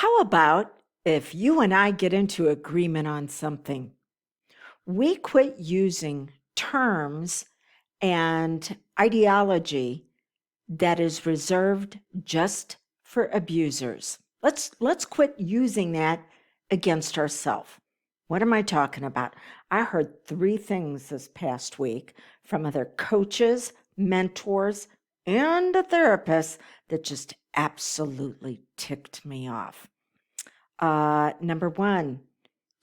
How about if you and I get into agreement on something? We quit using terms and ideology that is reserved just for abusers. Let's quit using that against ourselves. What am I talking about? I heard three things this past week from other coaches, mentors, and a therapist that just absolutely ticked me off. Number one,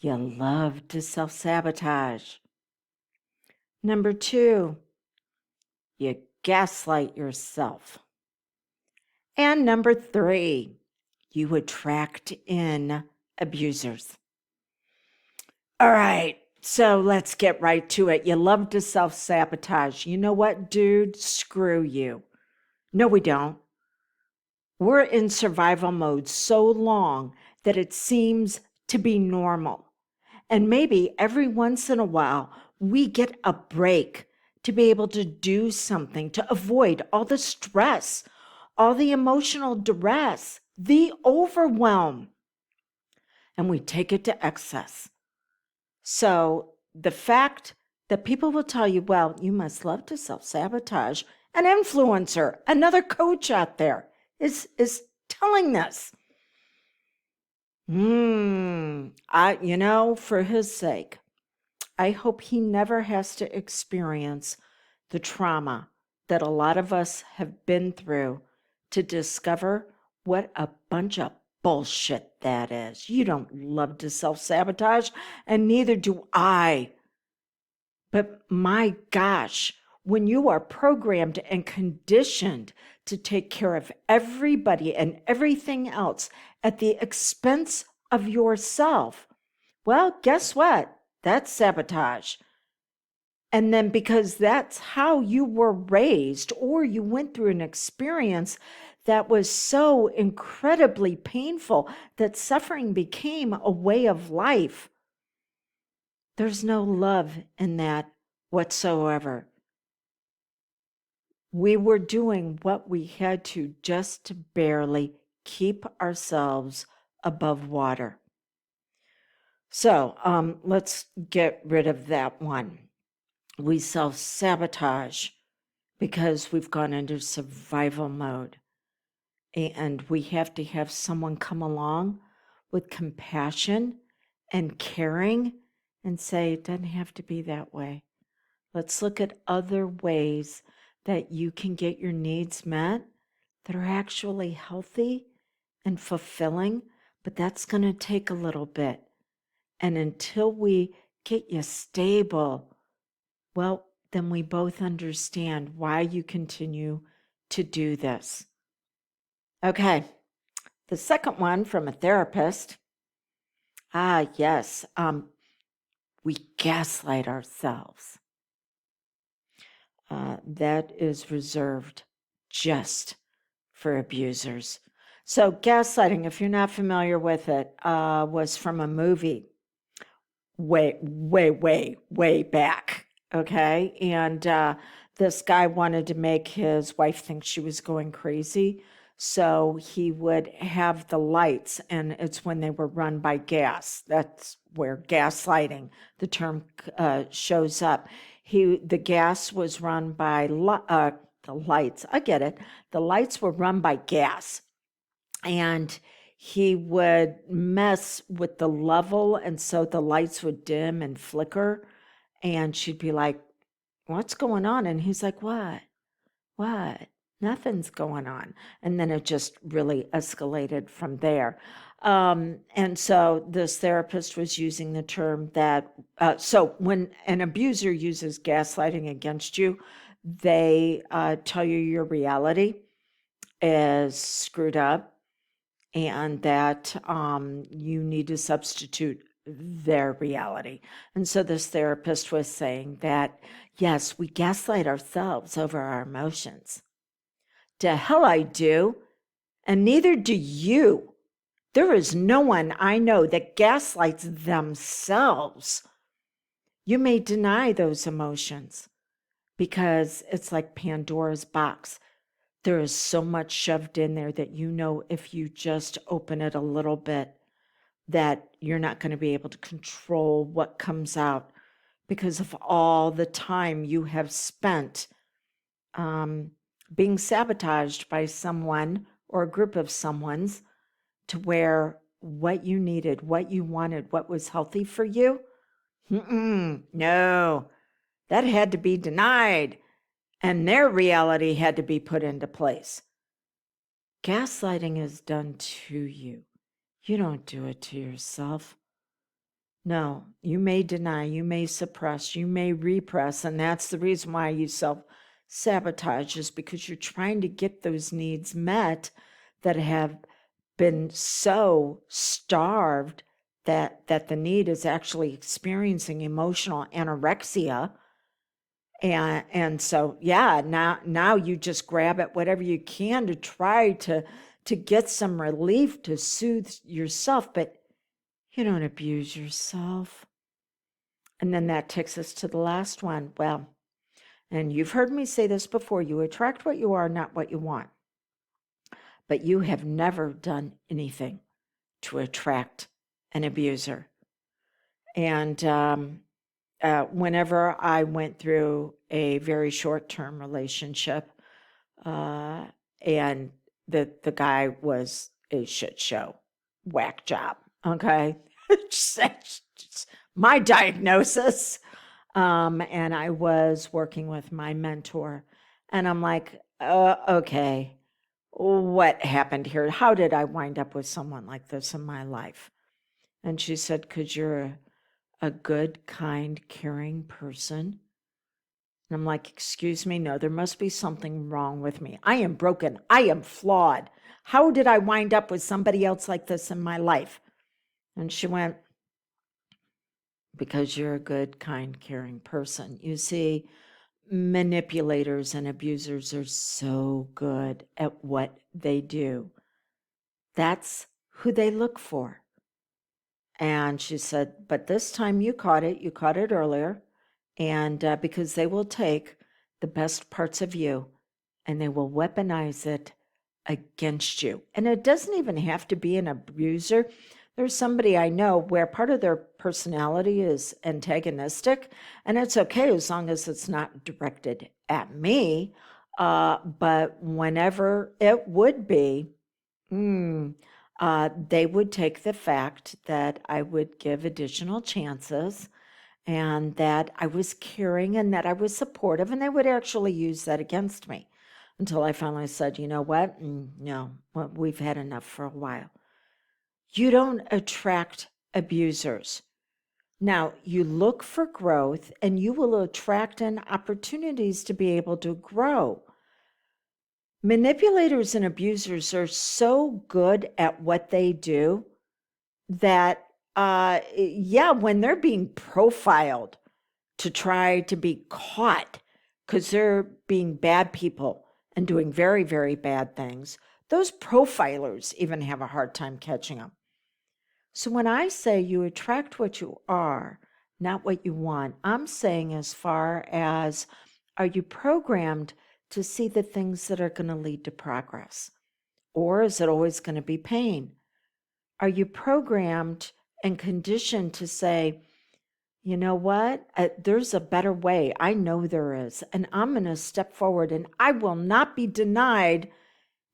you love to self sabotage. Number two, you gaslight yourself. And number three, you attract in abusers. All right, so let's get right to it. You love to self sabotage. You know what, dude? Screw you. No, we don't. We're in survival mode so long that it seems to be normal. And maybe every once in a while, we get a break to be able to do something to avoid all the stress, all the emotional duress, the overwhelm, and we take it to excess. So the fact that people will tell you, well, you must love to self-sabotage, an influencer, another coach out there is telling this. For his sake, I hope he never has to experience the trauma that a lot of us have been through to discover what a bunch of bullshit that is. You don't love to self-sabotage, and neither do I. But my gosh, when you are programmed and conditioned to take care of everybody and everything else at the expense of yourself, well, guess what? That's sabotage. And then because that's how you were raised, or you went through an experience that was so incredibly painful that suffering became a way of life, there's no love in that whatsoever. We were doing what we had to just to barely keep ourselves above water. So let's get rid of that one. We self-sabotage because we've gone into survival mode. And we have to have someone come along with compassion and caring and say, it doesn't have to be that way. Let's look at other ways that you can get your needs met that are actually healthy and fulfilling, but that's going to take a little bit. And until we get you stable, well, then we both understand why you continue to do this. Okay, the second one from a therapist. Yes, we gaslight ourselves. That is reserved just for abusers. So gaslighting, if you're not familiar with it, was from a movie way back. Okay. And this guy wanted to make his wife think she was going crazy. So he would have the lights, and it's when they were run by gas. That's where gaslighting, the term, shows up. The gas was run by the lights. I get it. The lights were run by gas, and he would mess with the level, and so the lights would dim and flicker, and she'd be like, what's going on? And he's like, what nothing's going on. And then it just really escalated from there. And so this therapist was using the term that, so when an abuser uses gaslighting against you, they tell you your reality is screwed up, and that you need to substitute their reality. And so this therapist was saying that, yes, we gaslight ourselves over our emotions. To hell I do, and neither do you. There is no one I know that gaslights themselves. You may deny those emotions because it's like Pandora's box. There is so much shoved in there that if you just open it a little bit, that you're not going to be able to control what comes out because of all the time you have spent being sabotaged by someone or a group of someone's, to where what you needed, what you wanted, what was healthy for you, no, that had to be denied, and their reality had to be put into place. Gaslighting is done to you. You don't do it to yourself. No, you may deny, you may suppress, you may repress, and that's the reason why you self-sabotage, is because you're trying to get those needs met that have been so starved that the need is actually experiencing emotional anorexia. And so, yeah, now you just grab at whatever you can to try to get some relief, to soothe yourself, but you don't abuse yourself. And then that takes us to the last one. Well, and you've heard me say this before, you attract what you are, not what you want. But you have never done anything to attract an abuser. And whenever I went through a very short-term relationship, and the guy was a shit show, whack job, okay? Just my diagnosis. And I was working with my mentor, and I'm like, okay, what happened here? How did I wind up with someone like this in my life? And she said, because you're a good, kind, caring person. And I'm like, excuse me, no, there must be something wrong with me. I am broken. I am flawed. How did I wind up with somebody else like this in my life? And she went, because you're a good, kind, caring person. You see, manipulators and abusers are so good at what they do. That's who they look for. And she said, but this time you caught it earlier. And because they will take the best parts of you and they will weaponize it against you. And it doesn't even have to be an abuser. There's somebody I know where part of their personality is antagonistic, and it's okay as long as it's not directed at me. But whenever it would be, they would take the fact that I would give additional chances and that I was caring and that I was supportive, and they would actually use that against me until I finally said, you know what? No, we've had enough for a while. You don't attract abusers. Now, you look for growth and you will attract in opportunities to be able to grow. Manipulators and abusers are so good at what they do that, when they're being profiled to try to be caught because they're being bad people and doing very, very bad things, those profilers even have a hard time catching them. So when I say you attract what you are, not what you want, I'm saying as far as, are you programmed to see the things that are going to lead to progress? Or is it always going to be pain? Are you programmed and conditioned to say, you know what? There's a better way. I know there is. And I'm going to step forward and I will not be denied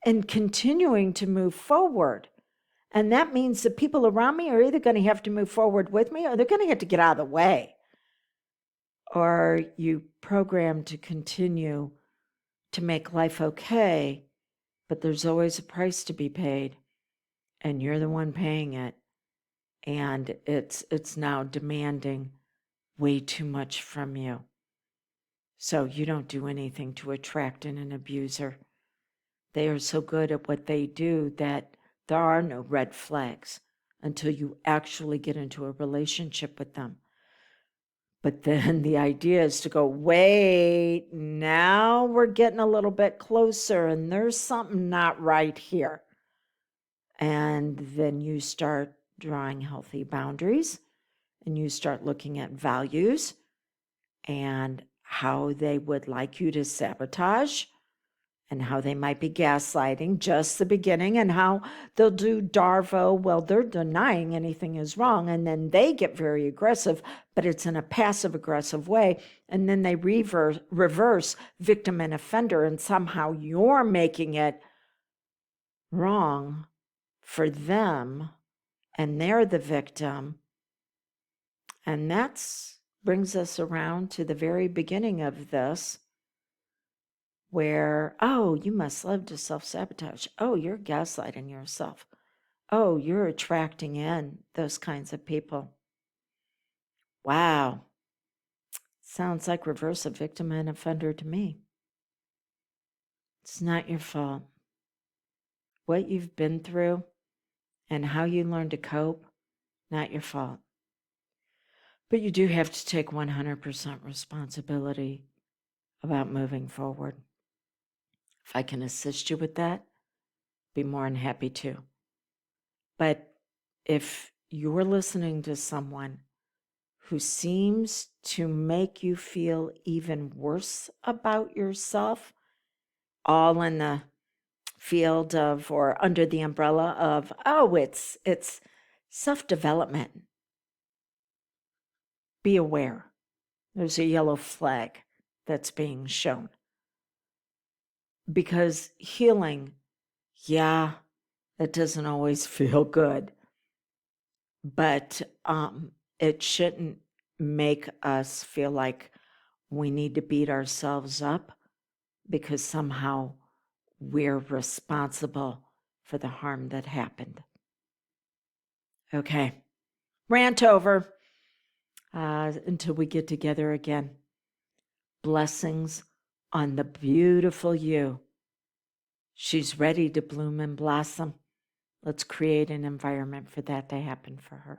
in continuing to move forward. And that means the people around me are either going to have to move forward with me or they're going to have to get out of the way. Or are you programmed to continue to make life okay, but there's always a price to be paid and you're the one paying it. And it's now demanding way too much from you. So you don't do anything to attract in an abuser. They are so good at what they do that there are no red flags until you actually get into a relationship with them. But then the idea is to go, wait, now we're getting a little bit closer and there's something not right here. And then you start drawing healthy boundaries and you start looking at values and how they would like you to sabotage and how they might be gaslighting, just the beginning, and how they'll do Darvo. Well, they're denying anything is wrong, and then they get very aggressive, but it's in a passive aggressive way. And then they reverse victim and offender, and somehow you're making it wrong for them, and they're the victim. And that's brings us around to the very beginning of this, where, oh, you must love to self-sabotage. Oh, you're gaslighting yourself. Oh, you're attracting in those kinds of people. Wow. Sounds like reverse of victim and offender to me. It's not your fault. What you've been through and how you learn to cope, not your fault. But you do have to take 100% responsibility about moving forward. If I can assist you with that, be more than happy to. But if you're listening to someone who seems to make you feel even worse about yourself, all in the field of, or under the umbrella of, oh, it's self-development, be aware. There's a yellow flag that's being shown. Because healing, yeah, it doesn't always feel good, but it shouldn't make us feel like we need to beat ourselves up because somehow we're responsible for the harm that happened. Okay, rant over until we get together again. Blessings on the beautiful you. She's ready to bloom and blossom. Let's create an environment for that to happen for her.